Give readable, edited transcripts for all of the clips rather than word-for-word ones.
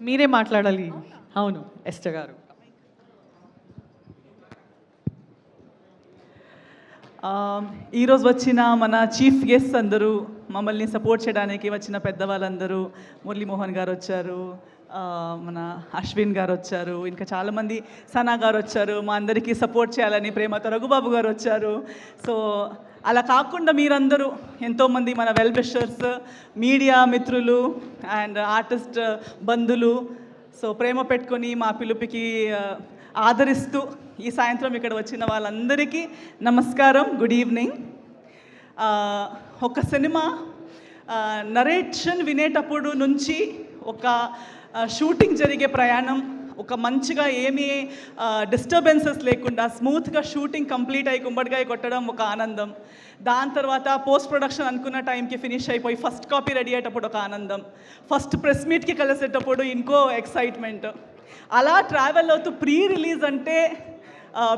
మీరే మాట్లాడాలి. అవును, ఎస్టర్ గారు. ఈరోజు వచ్చిన మన చీఫ్ గెస్ట్ అందరూ, మమ్మల్ని సపోర్ట్ చేయడానికి వచ్చిన పెద్దవాళ్ళందరూ, మురళీమోహన్ గారు వచ్చారు, మన అశ్విన్ గారు వచ్చారు, ఇంకా చాలామంది, సనా గారు వచ్చారు, మా అందరికీ సపోర్ట్ చేయాలని ప్రేమతో రఘుబాబు గారు వచ్చారు. సో అలా కాకుండా మీరందరూ ఎంతోమంది మన వెల్ విషర్స్, మీడియా మిత్రులు అండ్ ఆర్టిస్ట్ బంధువులు, సో ప్రేమ పెట్టుకొని మా పిలుపుకి ఆదరిస్తూ ఈ సాయంత్రం ఇక్కడ వచ్చిన వాళ్ళందరికీ నమస్కారం, గుడ్ ఈవినింగ్. ఒక సినిమా నరేషన్ వినేటప్పుడు నుంచి ఒక షూటింగ్ జరిగే ప్రయాణం, ఒక మంచిగా ఏమీ డిస్టర్బెన్సెస్ లేకుండా స్మూత్గా షూటింగ్ కంప్లీట్ అయ్యి గుమ్మడికాయ కొట్టడం ఒక ఆనందం. దాని తర్వాత పోస్ట్ ప్రొడక్షన్ అనుకున్న టైంకి ఫినిష్ అయిపోయి ఫస్ట్ కాపీ రెడీ అయ్యేటప్పుడు ఒక ఆనందం, ఫస్ట్ ప్రెస్ మీట్కి కలిసేటప్పుడు ఇంకో ఎక్సైట్మెంట్. అలా ట్రావెల్ అవుతూ ప్రీ రిలీజ్ అంటే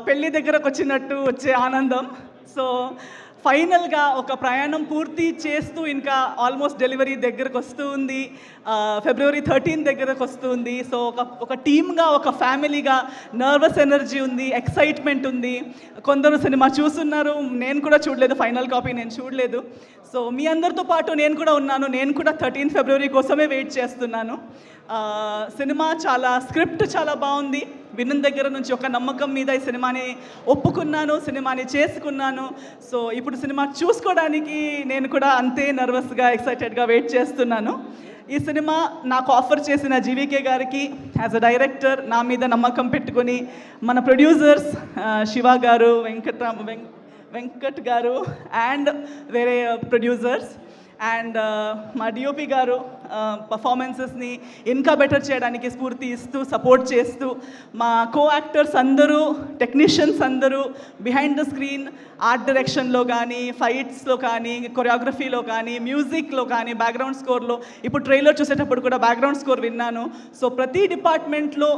పెళ్ళి దగ్గరకు వచ్చినట్టు వచ్చే ఆనందం. సో ఫైనల్గా ఒక ప్రయాణం పూర్తి చేస్తూ ఇంకా ఆల్మోస్ట్ డెలివరీ దగ్గరకు వస్తూ ఉంది, February 13 దగ్గరకు వస్తుంది. సో ఒక టీమ్గా, ఒక ఫ్యామిలీగా నర్వస్ ఎనర్జీ ఉంది, ఎక్సైట్మెంట్ ఉంది. కొందరు సినిమా చూస్తున్నారు, నేను కూడా చూడలేదు, ఫైనల్ కాపీ నేను చూడలేదు. సో మీ అందరితో పాటు నేను కూడా ఉన్నాను, నేను కూడా 13 February కోసమే వెయిట్ చేస్తున్నాను. సినిమా చాలా, స్క్రిప్ట్ చాలా బాగుంది. విన్న దగ్గర నుంచి ఒక నమ్మకం మీద ఈ సినిమాని ఒప్పుకున్నాను, సినిమాని చేసుకున్నాను. సో ఇప్పుడు సినిమా చూసుకోవడానికి నేను కూడా అంతే నర్వస్గా, ఎక్సైటెడ్గా వెయిట్ చేస్తున్నాను. ఈ సినిమా నాకు ఆఫర్ చేసిన జీవీకే గారికి యాజ్ అ డైరెక్టర్ నా మీద నమ్మకం పెట్టుకొని, మన ప్రొడ్యూసర్స్ శివ గారు, వెంకట్ గారు అండ్ వేరే ప్రొడ్యూసర్స్ అండ్ మా డిఓపి గారు పర్ఫార్మెన్సెస్ని ఇంకా బెటర్ చేయడానికి స్ఫూర్తి ఇస్తూ, సపోర్ట్ చేస్తూ, మా కో యాక్టర్స్ అందరూ, టెక్నీషియన్స్ అందరూ బిహైండ్ ద స్క్రీన్ ఆర్ట్ డైరెక్షన్లో కానీ, ఫైట్స్లో కానీ, కొరియోగ్రఫీలో కానీ, మ్యూజిక్లో కానీ, బ్యాక్గ్రౌండ్ స్కోర్లో, ఇప్పుడు ట్రైలర్ చూసేటప్పుడు కూడా బ్యాక్గ్రౌండ్ స్కోర్ విన్నాను. సో ప్రతి డిపార్ట్మెంట్లో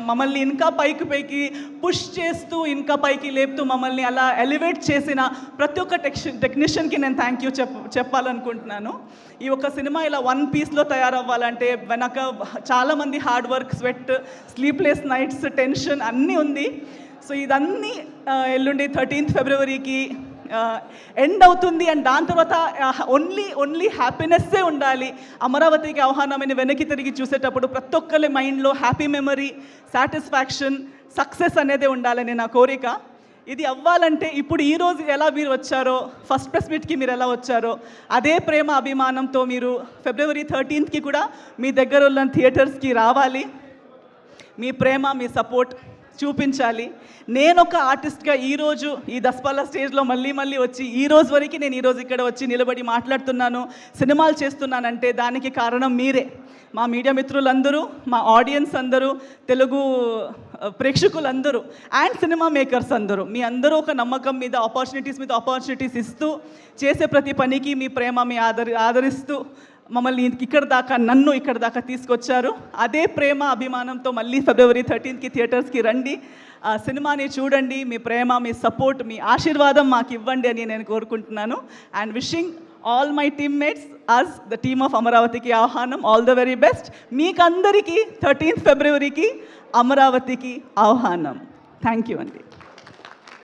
మమ్మల్ని ఇంకా పైకి పుష్ చేస్తూ, ఇంకా పైకి లేపుతూ, మమ్మల్ని అలా ఎలివేట్ చేసిన ప్రతి ఒక్క టెక్నీషియన్కి నేను థ్యాంక్ యూ చెప్పాలనుకుంటున్నాను. ఈ ఒక్క సినిమా ఇలా వన్ పీస్లో తయారవ్వాలంటే వెనక చాలామంది hard work, sweat, sleepless nights, tension అన్నీ ఉంది. సో ఇదన్నీ ఎల్లుండి 13th Februaryకి ఎండ్ అవుతుంది. అండ్ దాని తర్వాత ఓన్లీ హ్యాపీనెస్సే ఉండాలి. అమరావతికి ఆహ్వానమని వెనక్కి తిరిగి చూసేటప్పుడు ప్రతి ఒక్కరి మైండ్లో హ్యాపీ మెమరీ, సాటిస్ఫాక్షన్, సక్సెస్ అనేది ఉండాలని నా కోరిక. ఇది అవ్వాలంటే ఇప్పుడు ఈరోజు ఎలా మీరు వచ్చారో, ఫస్ట్ ప్రెస్ మీట్కి మీరు ఎలా వచ్చారో, అదే ప్రేమ అభిమానంతో మీరు February 13th కూడా మీ దగ్గర ఉన్న థియేటర్స్కి రావాలి. మీ ప్రేమ, మీ సపోర్ట్ చూపించాలి. నేను ఒక ఆర్టిస్ట్గా ఈరోజు ఈ దస్పాల స్టేజ్లో మళ్ళీ వచ్చి ఈరోజు వరకు నేను ఈరోజు ఇక్కడ వచ్చి నిలబడి మాట్లాడుతున్నాను, సినిమాలు చేస్తున్నానంటే దానికి కారణం మీరే, మా మీడియా మిత్రులందరూ, మా ఆడియన్స్ అందరూ, తెలుగు ప్రేక్షకులందరూ అండ్ సినిమా మేకర్స్ అందరూ. మీ అందరూ ఒక నమ్మకం మీద ఆపర్చునిటీస్ ఇస్తూ, చేసే ప్రతి పనికి మీ ప్రేమ, మీ ఆదరిస్తూ మమ్మల్ని నన్ను ఇక్కడ దాకా తీసుకొచ్చారు. అదే ప్రేమ అభిమానంతో మళ్ళీ February 13th థియేటర్స్కి రండి, సినిమాని చూడండి. మీ ప్రేమ, మీ సపోర్ట్, మీ ఆశీర్వాదం మాకు ఇవ్వండి అని నేను కోరుకుంటున్నాను. And wishing all my teammates, as the team of అమరావతికి ఆహ్వానం, ఆల్ ద వెరీ బెస్ట్. మీకందరికీ 13th Februaryకి అమరావతికి ఆహ్వానం. థ్యాంక్ యూ అండి.